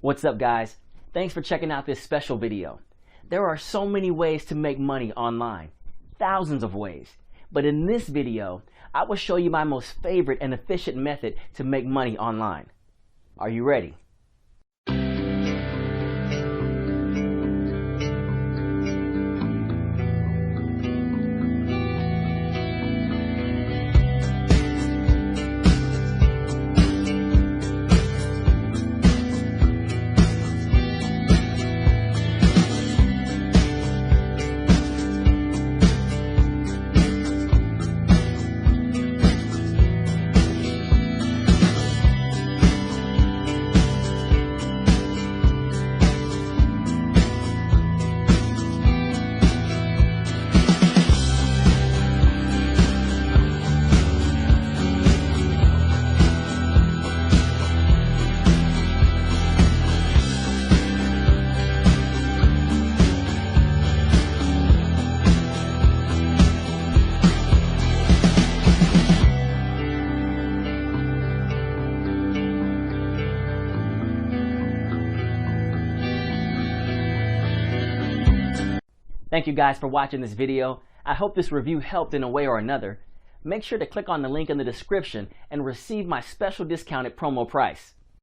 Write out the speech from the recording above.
What's up, guys? Thanks for checking out this special video. There are so many ways to make money online, thousands of ways. But in this video, I will show you my most favorite and efficient method to make money online. Are you ready? Thank you guys for watching this video. I hope this review helped in a way or another. Make sure to click on the link in the description and receive my special discounted promo price.